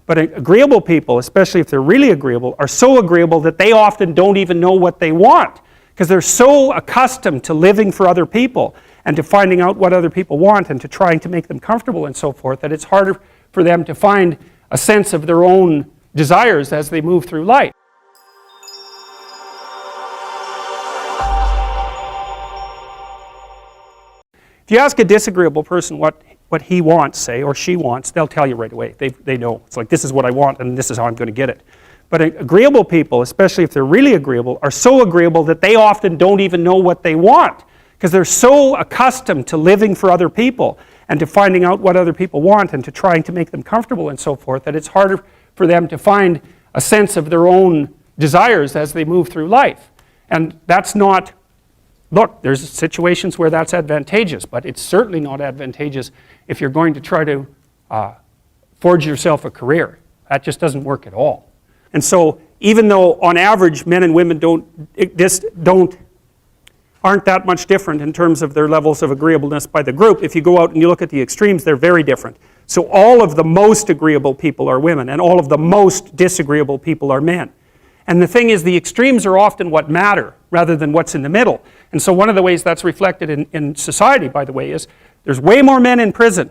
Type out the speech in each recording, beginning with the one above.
But agreeable people, especially if they're really agreeable, are so agreeable that they often don't even know what they want, because they're so accustomed to living for other people and to finding out what other people want and to trying to make them comfortable and so forth, that it's harder for them to find a sense of their own desires as they move through life. If you ask a disagreeable person what he wants, say, or she wants, they'll tell you right away. They know. It's like, this is what I want and this is how I'm going to get it. But agreeable people, especially if they're really agreeable, are so agreeable that they often don't even know what they want, because they're so accustomed to living for other people and to finding out what other people want and to trying to make them comfortable and so forth, that it's harder for them to find a sense of their own desires as they move through life. And that's not, look, there's situations where that's advantageous, but it's certainly not advantageous if you're going to try to forge yourself a career. That just doesn't work at all. And so even though on average men and women aren't that much different in terms of their levels of agreeableness by the group, if you go out and you look at the extremes, they're very different. So all of the most agreeable people are women, and all of the most disagreeable people are men. And the thing is, the extremes are often what matter rather than what's in the middle. And so one of the ways that's reflected in society, by the way, is there's way more men in prison.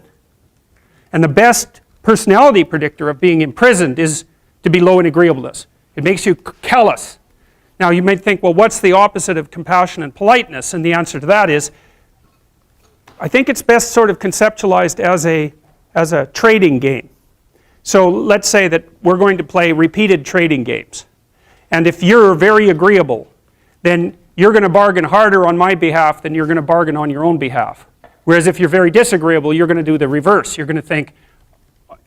And the best personality predictor of being imprisoned is to be low in agreeableness. It makes you callous. Now you might think, well, what's the opposite of compassion and politeness? And the answer to that is, I think it's best sort of conceptualized as a trading game. So let's say that we're going to play repeated trading games. And if you're very agreeable, then you're going to bargain harder on my behalf than you're going to bargain on your own behalf. Whereas if you're very disagreeable, you're going to do the reverse. You're going to think,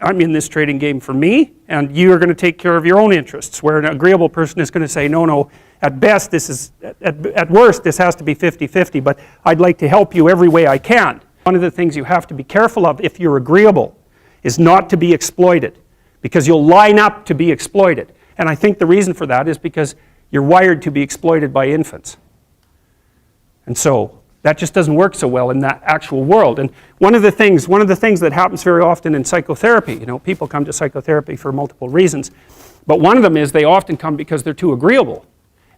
I'm in this trading game for me, and you're going to take care of your own interests. Where an agreeable person is going to say, no, at best, at worst, this has to be 50-50, but I'd like to help you every way I can. One of the things you have to be careful of if you're agreeable is not to be exploited, because you'll line up to be exploited. And I think the reason for that is because you're wired to be exploited by infants. And so that just doesn't work so well in that actual world. And one of the things that happens very often in psychotherapy, people come to psychotherapy for multiple reasons, but one of them is they often come because they're too agreeable.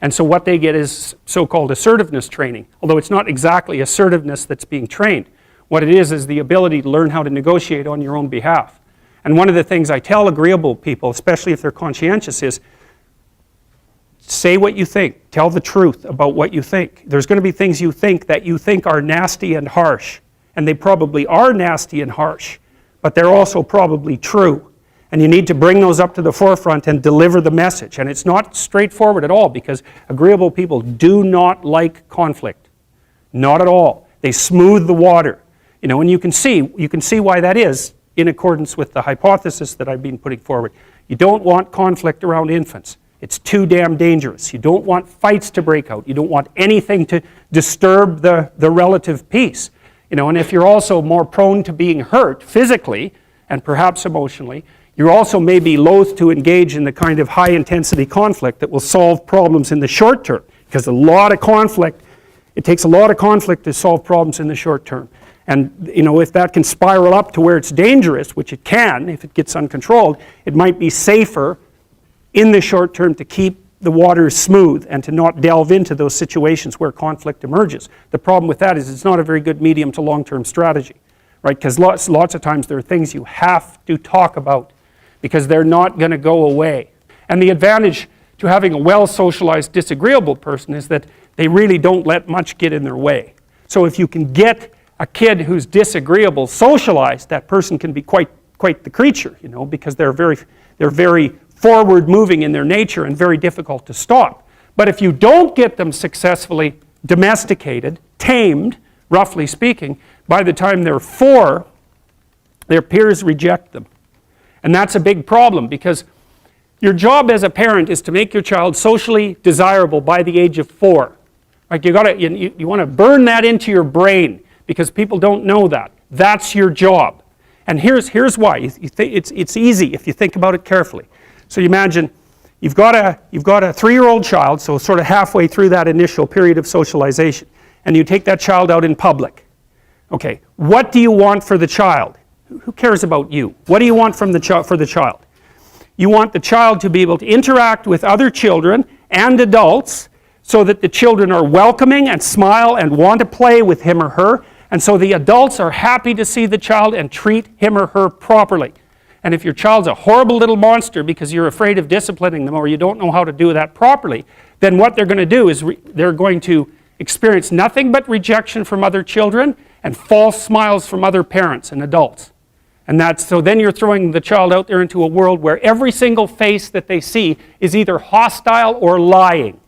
And so what they get is so-called assertiveness training, although it's not exactly assertiveness that's being trained. What it is the ability to learn how to negotiate on your own behalf. And one of the things I tell agreeable people, especially if they're conscientious, is say what you think. Tell the truth about what you think. There's going to be things you think that you think are nasty and harsh. And they probably are nasty and harsh. But they're also probably true. And you need to bring those up to the forefront and deliver the message. And it's not straightforward at all, because agreeable people do not like conflict. Not at all. They smooth the water. And you can see why that is in accordance with the hypothesis that I've been putting forward. You don't want conflict around infants. It's too damn dangerous. You don't want fights to break out. You don't want anything to disturb the relative peace. And if you're also more prone to being hurt physically and perhaps emotionally, you also may be loath to engage in the kind of high-intensity conflict that will solve problems in the short term, because it takes a lot of conflict to solve problems in the short term. And if that can spiral up to where it's dangerous, which it can if it gets uncontrolled, it might be safer in the short term to keep the waters smooth and to not delve into those situations where conflict emerges. The problem with that is it's not a very good medium to long-term strategy, right? Because lots of times there are things you have to talk about because they're not going to go away. And the advantage to having a well-socialized disagreeable person is that they really don't let much get in their way. So if you can get a kid who's disagreeable socialized, that person can be quite the creature, because they're very forward-moving in their nature and very difficult to stop. But if you don't get them successfully domesticated, tamed, roughly speaking, by the time they're 4, their peers reject them. And that's a big problem, because your job as a parent is to make your child socially desirable by the age of 4. Like you want to burn that into your brain, because people don't know that. That's your job. And here's why. It's easy if you think about it carefully. So you imagine you've got a 3-year-old child, so sort of halfway through that initial period of socialization, and you take that child out in public. Okay, what do you want for the child? Who cares about you? What do you want for the child? You want the child to be able to interact with other children and adults so that the children are welcoming and smile and want to play with him or her, and so the adults are happy to see the child and treat him or her properly. And if your child's a horrible little monster because you're afraid of disciplining them or you don't know how to do that properly, then what they're going to do is they're going to experience nothing but rejection from other children and false smiles from other parents and adults. And so then you're throwing the child out there into a world where every single face that they see is either hostile or lying.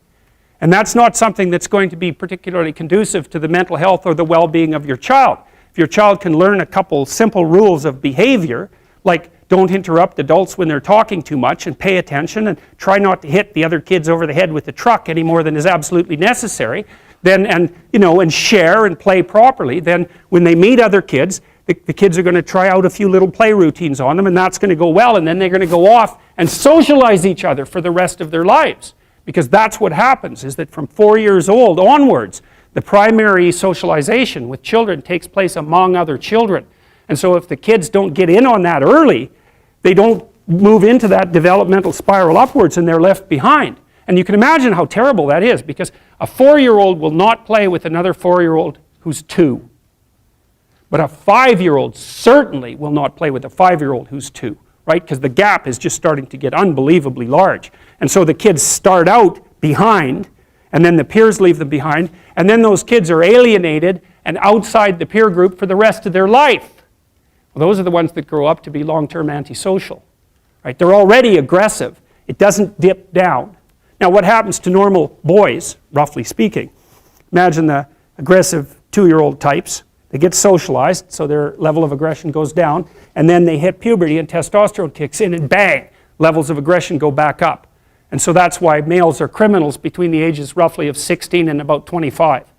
And that's not something that's going to be particularly conducive to the mental health or the well-being of your child. If your child can learn a couple simple rules of behavior, like don't interrupt adults when they're talking too much and pay attention and try not to hit the other kids over the head with the truck any more than is absolutely necessary, then, and share and play properly, then when they meet other kids, the kids are going to try out a few little play routines on them, and that's going to go well, and then they're going to go off and socialize each other for the rest of their lives. Because that's what happens, is that from 4 years old onwards, the primary socialization with children takes place among other children. And so if the kids don't get in on that early, they don't move into that developmental spiral upwards and they're left behind. And you can imagine how terrible that is, because a 4-year-old will not play with another 4-year-old who's 2. But a 5-year-old certainly will not play with a 5-year-old who's 2, right? Because the gap is just starting to get unbelievably large. And so the kids start out behind, and then the peers leave them behind, and then those kids are alienated and outside the peer group for the rest of their life. Well, those are the ones that grow up to be long-term antisocial, right? They're already aggressive. It doesn't dip down. Now, what happens to normal boys, roughly speaking? Imagine the aggressive 2-year-old types. They get socialized, so their level of aggression goes down, and then they hit puberty and testosterone kicks in, and bang, levels of aggression go back up. And so that's why males are criminals between the ages roughly of 16 and about 25.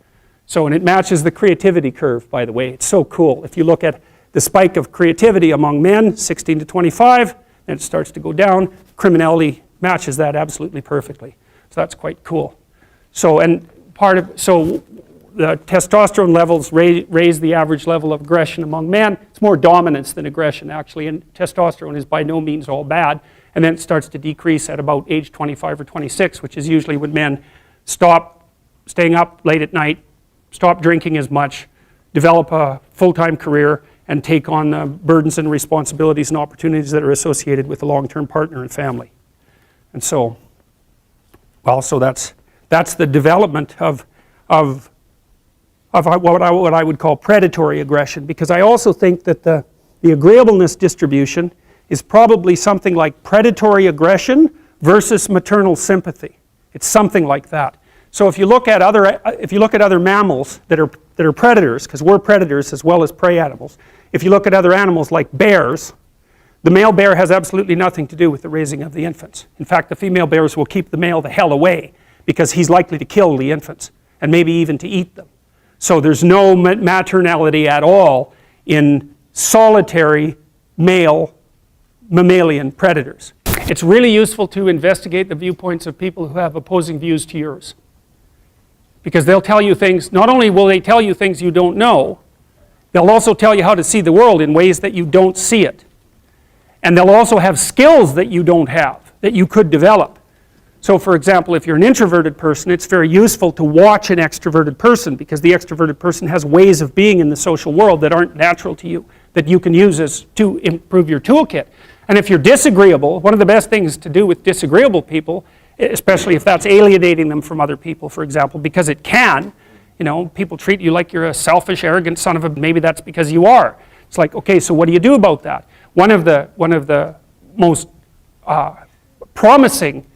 So, and it matches the creativity curve, by the way. It's so cool. If you look at the spike of creativity among men, 16 to 25, then it starts to go down. Criminality matches that absolutely perfectly. So that's quite cool. So, and so the testosterone levels raise the average level of aggression among men. It's more dominance than aggression, actually, and testosterone is by no means all bad. And then it starts to decrease at about age 25 or 26, which is usually when men stop staying up late at night, stop drinking as much, develop a full-time career, and take on the burdens and responsibilities and opportunities that are associated with a long-term partner and family. And so, well, so that's the development of what I would call predatory aggression, because I also think that the agreeableness distribution is probably something like predatory aggression versus maternal sympathy. It's something like that. So if you look at other mammals that are predators, because we're predators as well as prey animals, if you look at other animals like bears, the male bear has absolutely nothing to do with the raising of the infants. In fact, the female bears will keep the male the hell away because he's likely to kill the infants and maybe even to eat them. So there's no maternality at all in solitary male mammalian predators. It's really useful to investigate the viewpoints of people who have opposing views to yours. Because they'll tell you things, not only will they tell you things you don't know, they'll also tell you how to see the world in ways that you don't see it. And they'll also have skills that you don't have, that you could develop. So for example, if you're an introverted person, it's very useful to watch an extroverted person, because the extroverted person has ways of being in the social world that aren't natural to you, that you can use to improve your toolkit. And if you're disagreeable, one of the best things to do with disagreeable people, especially if that's alienating them from other people, for example, because it can, people treat you like you're a selfish, arrogant son of a, maybe that's because you are. It's like, okay, so what do you do about that? One of the most promising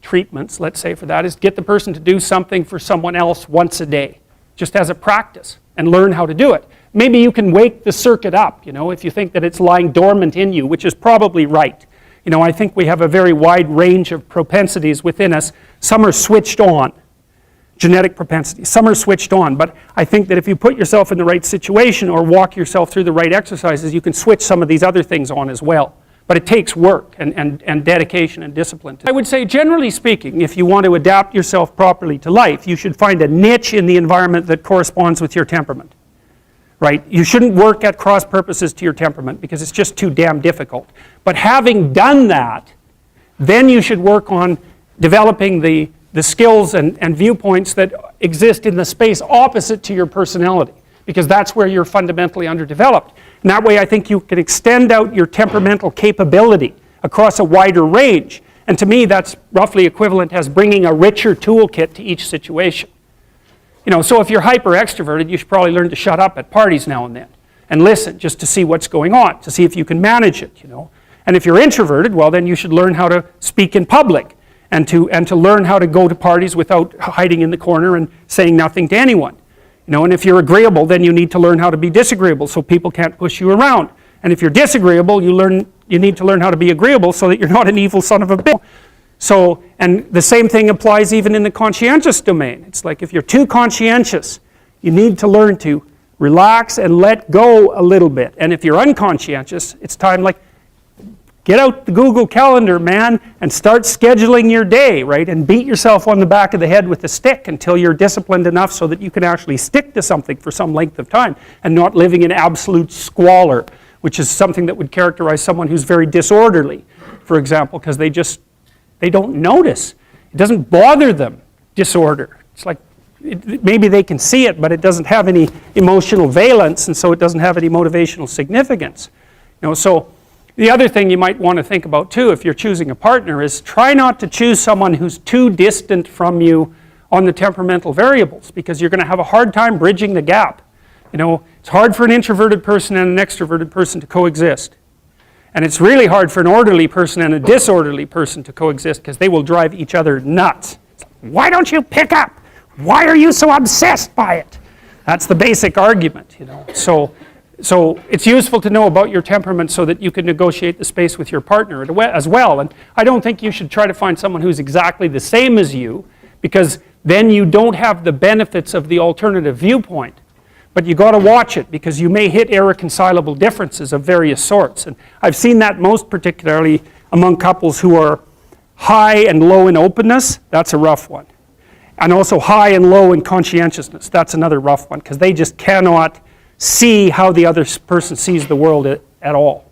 treatments, let's say, for that is get the person to do something for someone else once a day, just as a practice, and learn how to do it. Maybe you can wake the circuit up, if you think that it's lying dormant in you, which is probably right. I think we have a very wide range of propensities within us. Some are switched on, genetic propensities. Some are switched on, but I think that if you put yourself in the right situation or walk yourself through the right exercises, you can switch some of these other things on as well. But it takes work and dedication and discipline. I would say, generally speaking, if you want to adapt yourself properly to life, you should find a niche in the environment that corresponds with your temperament. right? You shouldn't work at cross purposes to your temperament because it's just too damn difficult. But having done that, then you should work on developing the skills and viewpoints that exist in the space opposite to your personality, because that's where you're fundamentally underdeveloped. And that way I think you can extend out your temperamental capability across a wider range. And to me that's roughly equivalent as bringing a richer toolkit to each situation. You know, so if you're hyper extroverted, you should probably learn to shut up at parties now and then and listen just to see what's going on, to see if you can manage it, you know. And if you're introverted, well then you should learn how to speak in public and to learn how to go to parties without hiding in the corner and saying nothing to anyone. You know, and if you're agreeable, then you need to learn how to be disagreeable so people can't push you around. And if you're disagreeable, you need to learn how to be agreeable so that you're not an evil son of a bitch. So, and the same thing applies even in the conscientious domain. It's like if you're too conscientious, you need to learn to relax and let go a little bit. And if you're unconscientious, it's time like, get out the Google Calendar, man, and start scheduling your day, right? And beat yourself on the back of the head with a stick until you're disciplined enough so that you can actually stick to something for some length of time and not living in absolute squalor, which is something that would characterize someone who's very disorderly, for example, because they don't notice. It doesn't bother them, disorder. It's like, maybe they can see it, but it doesn't have any emotional valence, and so it doesn't have any motivational significance. You know, so the other thing you might want to think about too, if you're choosing a partner, is try not to choose someone who's too distant from you on the temperamental variables, because you're going to have a hard time bridging the gap. You know, it's hard for an introverted person and an extroverted person to coexist. And it's really hard for an orderly person and a disorderly person to coexist because they will drive each other nuts. Why don't you pick up? Why are you so obsessed by it? That's the basic argument, you know. So it's useful to know about your temperament so that you can negotiate the space with your partner as well. And I don't think you should try to find someone who's exactly the same as you, because then you don't have the benefits of the alternative viewpoint. But you got to watch it, because you may hit irreconcilable differences of various sorts. And I've seen that most particularly among couples who are high and low in openness. That's a rough one. And also high and low in conscientiousness. That's another rough one, because they just cannot see how the other person sees the world at all.